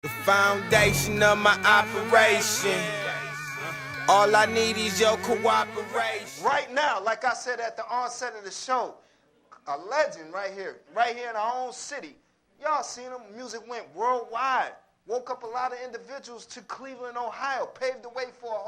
The foundation of my operation. All I need is your cooperation. Right now, like I said at the onset of the show, a legend right here in our own city. Y'all seen him, music went worldwide. Woke up a lot of individuals to Cleveland, Ohio, paved the way for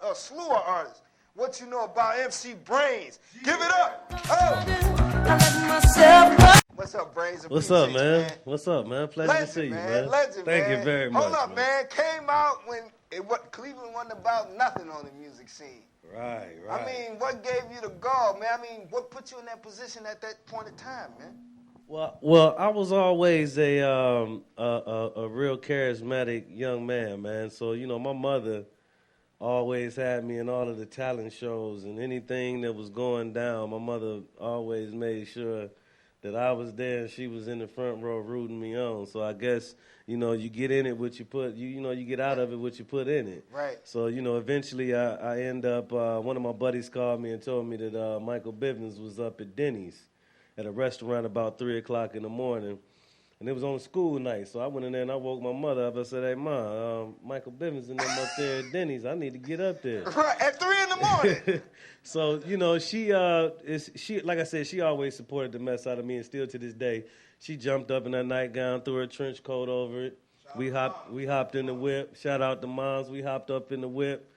a slew of artists. What you know about MC Brainz? Give it up! Oh! What's up, Brainz? What's up, man? What's up, man? Pleasure to see you, man. Legend, Thank man. you very much. Hold up, man. Came out when Cleveland wasn't about nothing on the music scene. Right. I mean, what gave you the gall, man? I mean, what put you in that position at that point in time, man? Well, I was always a real charismatic young man, man. So, you know, my mother always had me in all of the talent shows and anything that was going down. My mother always made sure that I was there and she was in the front row rooting me on. So I guess, you know, you get in it what you put, you get out of it what you put in it. Right. So, you know, eventually I end up, one of my buddies called me and told me that Michael Bivens was up at Denny's at a restaurant about 3 o'clock in the morning. And it was on school night, so I went in there and I woke my mother up. I said, "Hey, Ma, Michael Bivens and them up there at Denny's. I need to get up there." Right, at 3 in the morning. So, you know, she like I said, she always supported the mess out of me, and still to this day, she jumped up in that nightgown, threw her trench coat over it. We hopped in the whip. Shout out to Moms. We hopped up in the whip,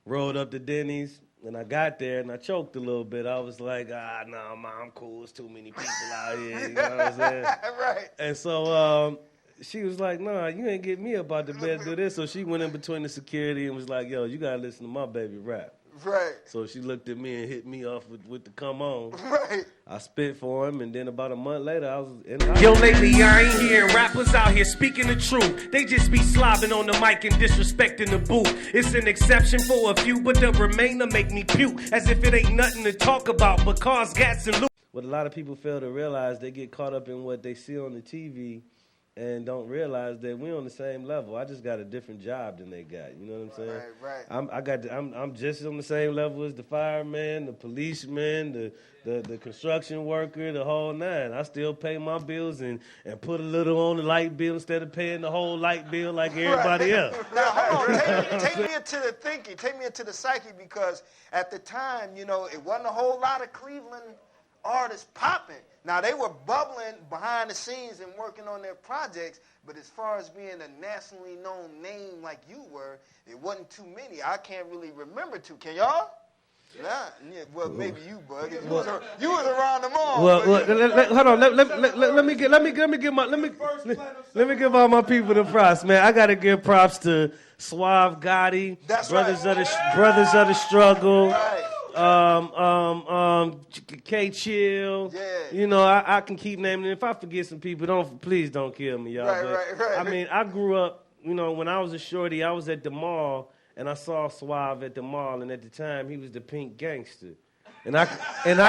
rolled up to Denny's. And I got there and I choked a little bit. I was like, no, Ma, I'm cool. It's too many people out here. You know what I'm saying? Right. And so she was like, nah, you ain't get me up out the bed to do this. So she went in between the security and was like, yo, you got to listen to my baby rap. Right. So she looked at me and hit me off with the come on. Right. I spit for him, and then about a month later, I was in. Yo, lately I ain't hearing rappers out here speaking the truth. They just be slobbing on the mic and disrespecting the booth. It's an exception for a few, but the remainder make me puke. As if it ain't nothing to talk about, but cars, gats, and loot. What a lot of people fail to realize, they get caught up in what they see on the TV and don't realize that we're on the same level. I just got a different job than they got. You know what I'm saying? Right. I'm just on the same level as the fireman, the policeman, the construction worker, the whole nine. I still pay my bills and put a little on the light bill instead of paying the whole light bill like everybody else. Now, hold on. Take me into the thinking. Take me into the psyche, because at the time, you know, it wasn't a whole lot of Cleveland artists popping. Now, they were bubbling behind the scenes and working on their projects, but as far as being a nationally known name like you were, it wasn't too many. I can't really remember too. Can y'all? Nah. Yeah, well, maybe you, bud. You was around them all. Well, hold on. Let me give all my people the props, man. I gotta give props to Suave, Goddi, Brothers of the Struggle. Right. K-Chill. Yeah. You know, I can keep naming it. If I forget some people, please don't kill me, y'all. Right. I mean, I grew up, you know, when I was a shorty, I was at the mall, and I saw Suave at the mall, and at the time, he was the pink gangster. And I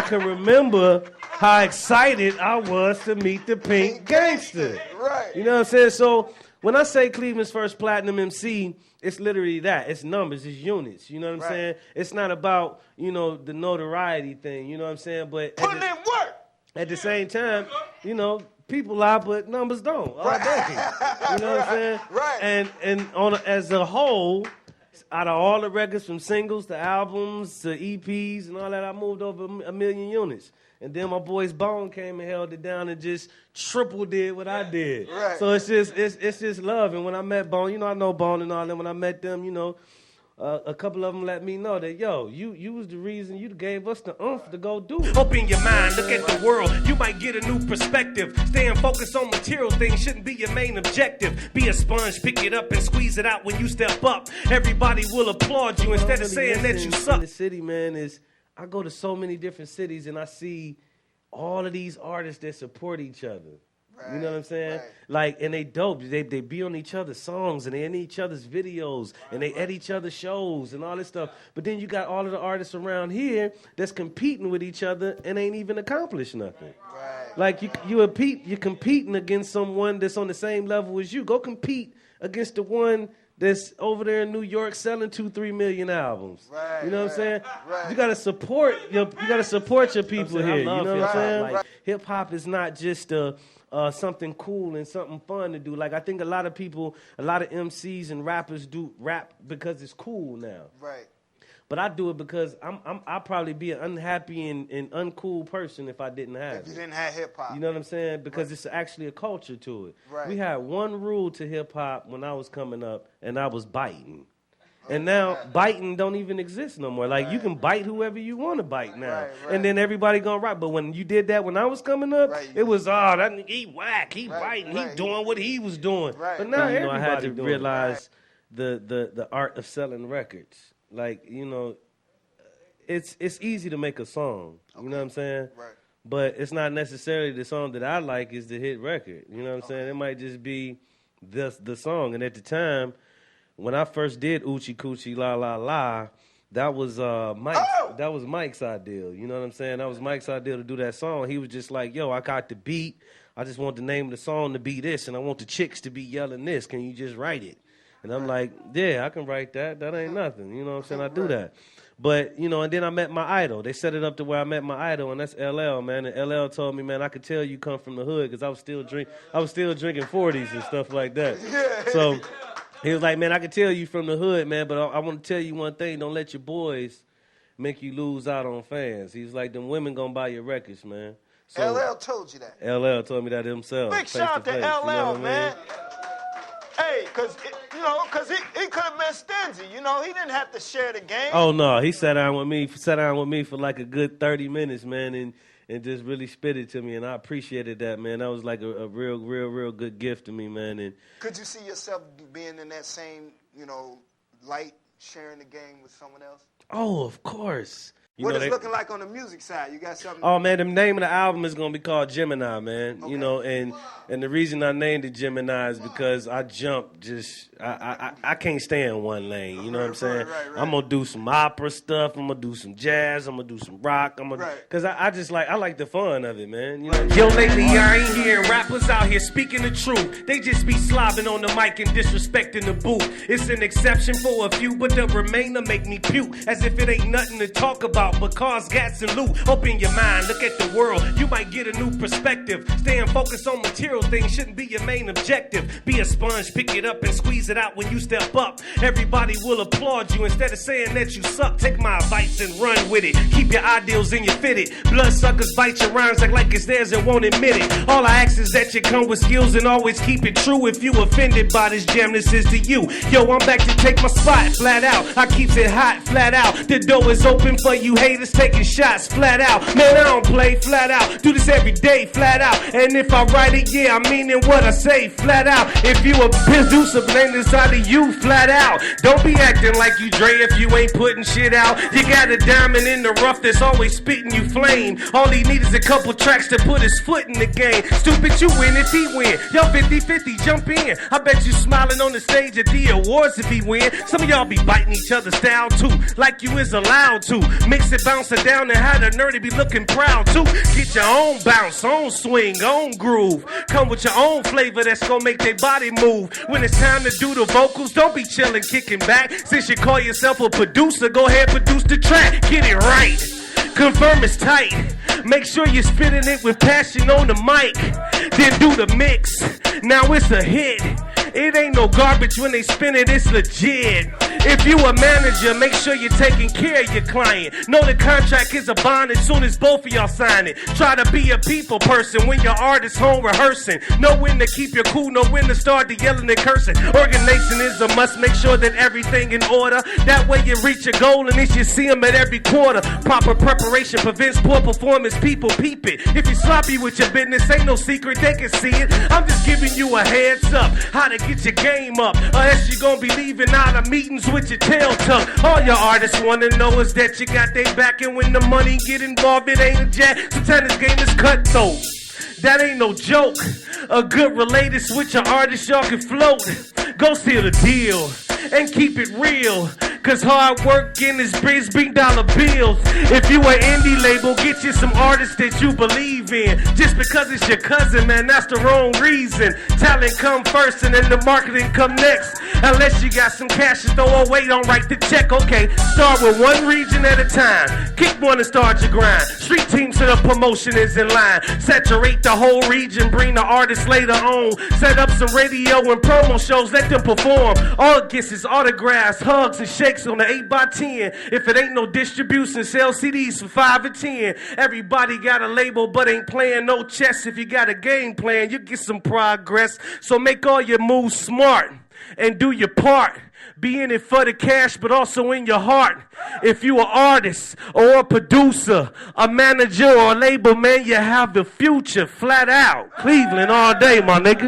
can remember how excited I was to meet the pink gangster. Right. You know what I'm saying? So when I say Cleveland's first platinum MC, it's literally that. It's numbers. It's units. You know what I'm saying? It's not about, you know, the notoriety thing. You know what I'm saying? But putting in work. At the same time, you know, people lie, but numbers don't. All day. You know what I'm saying? Right. And as a whole, out of all the records from singles to albums to EPs and all that, I moved over a million units. And then my boys Bone came and held it down and just triple did what I did. Right. So it's just love. And when I met Bone, you know, I know Bone and all that. When I met them, you know, a couple of them let me know that, yo, you was the reason you gave us the oomph to go do it. Open your mind, look at the world. You might get a new perspective. Staying focused on material things shouldn't be your main objective. Be a sponge, pick it up and squeeze it out when you step up. Everybody will applaud you instead of saying that you suck. In the city, man, is I go to so many different cities and I see all of these artists that support each other. Right, you know what I'm saying? right. Like, and they dope. They be on each other's songs and they in each other's videos and they at each other's shows and all this stuff. But then you got all of the artists around here that's competing with each other and ain't even accomplished nothing. Right. Like you're competing against someone that's on the same level as you. Go compete against the one that's over there in New York selling 2-3 million albums. Right, you know what I'm saying? right. You gotta support your people here. You know what I'm saying? Right. Like hip hop is not just something cool and something fun to do. Like I think a lot of people, a lot of MCs and rappers do rap because it's cool now. Right. But I do it because I'd probably be an unhappy and uncool person if I didn't have it. If you didn't have hip hop. You know what I'm saying? Because it's actually a culture to it. Right. We had one rule to hip hop when I was coming up, and I was biting. And now biting don't even exist no more. Like you can bite whoever you want to bite now, and then everybody gonna rap. But when you did that when I was coming up, it was that nigga, he whack, he biting, he doing what he was doing. Right. But now I had to realize the art of selling records. Like it's easy to make a song. You know what I'm saying? Right. But it's not necessarily the song that I like is the hit record. You know what I'm saying? It might just be the song. And at the time, when I first did Oochie Coochie La La La, that was Mike's idea. You know what I'm saying? That was Mike's idea to do that song. He was just like, yo, I got the beat. I just want the name of the song to be this, and I want the chicks to be yelling this. Can you just write it? And I'm like, yeah, I can write that. That ain't nothing. You know what I'm saying? I do that. But, and then I met my idol. They set it up to where I met my idol, and that's LL, man. And LL told me, man, I could tell you come from the hood because I was still drinking 40s and stuff like that. So he was like, man, I can tell you from the hood, man, but I want to tell you one thing. Don't let your boys make you lose out on fans. He was like, them women going to buy your records, man. So, LL told you that. LL told me that himself. Big shout out to LL, man. Hey, because he could have been stingy. He didn't have to share the game. Oh, no. He sat down with me for like a good 30 minutes, man, and just really spit it to me, and I appreciated that, man. That was like a real good gift to me, man. And could you see yourself being in that same, light, sharing the game with someone else? Oh, of course. What it's looking like on the music side? You got something? Oh, man, the name of the album is going to be called Gemini, man. Okay. And the reason I named it Gemini is because I jumped I can't stay in one lane, you know what I'm saying? Right. I'm going to do some opera stuff. I'm going to do some jazz. I'm going to do some rock. Because I like the fun of it, man. You know Yo, lately I ain't hearing rappers out here speaking the truth. They just be slobbing on the mic and disrespecting the booth. It's an exception for a few, but the remainder make me puke. As if it ain't nothing to talk about but cars, gats, and loot. Open your mind, look at the world. You might get a new perspective. Staying focused on material things shouldn't be your main objective. Be a sponge, pick it up and squeeze it out when you step up. Everybody will applaud you instead of saying that you suck. Take my advice and run with it. Keep your ideals in your fitted. Bloodsuckers bite your rhymes like it's theirs and won't admit it. All I ask is that you come with skills and always keep it true. If you offended by this jam, this is to you. Yo, I'm back to take my spot flat out. I keeps it hot flat out. The door is open for you haters taking shots flat out. Man, I don't play flat out. Do this every day flat out. And if I write it, yeah, I mean it what I say flat out. If you a producer, blame this out of you flat out. Don't be acting like you Dre if you ain't putting shit out. You got a diamond in the rough that's always spitting you flame. All he need is a couple tracks to put his foot in the game. Stupid, you win if he win. Y'all 50-50, jump in. I bet you smiling on the stage at the awards if he win. Some of y'all be biting each other's style too, like you is allowed to. Mix it, bounce it down, and how the nerdy be looking proud too. Get your own bounce, own swing, own groove. Come with your own flavor that's gonna make their body move. When it's time to do the vocals, don't be chilling, kicking back. Since you call yourself a producer, go ahead, produce the track. Get it right. Confirm it's tight. Make sure you're spitting it with passion on the mic. Then do the mix. Now it's a hit. It ain't no garbage when they spin it, it's legit. If you a manager, make sure you're taking care of your client. Know the contract is a bond as soon as both of y'all sign it. Try to be a people person when your artist home rehearsing. Know when to keep your cool, know when to start to yelling and cursing. Organization is a must, make sure that everything in order. That way you reach your goal and if you see them at every quarter. Proper preparation prevents poor performance, people peep it. If you sloppy with your business, ain't no secret, they can see it. I'm just giving you a heads up, how to get your game up, or else you gonna be leaving out of meetings with your tail tucked. All your artists wanna know is that you got their back, and when the money get involved, it ain't a jack. Sometimes this game is cutthroat. That ain't no joke. A good related switch your artist, y'all can float. Go seal the deal and keep it real. Cause hard work in this biz bring dollar bills. If you an indie label, get you some artists that you believe in. Just because it's your cousin, man, that's the wrong reason. Talent come first and then the marketing come next. Unless you got some cash to throw away, don't write the check. Okay, start with one region at a time. Kick one and start your grind. Street team so the promotion is in line. Saturate the whole region, bring the artists later on. Set up some radio and promo shows, let them perform. All it gets is autographs, hugs, and shakes on the 8x10. If it ain't no distribution, sell CDs for 5 or 10. Everybody got a label but ain't playing no chess. If you got a game plan, you get some progress. So make all your moves smart and do your part. Be in it for the cash, but also in your heart. If you an artist or a producer, a manager or a label man, you have the future flat out. Cleveland all day, my nigga.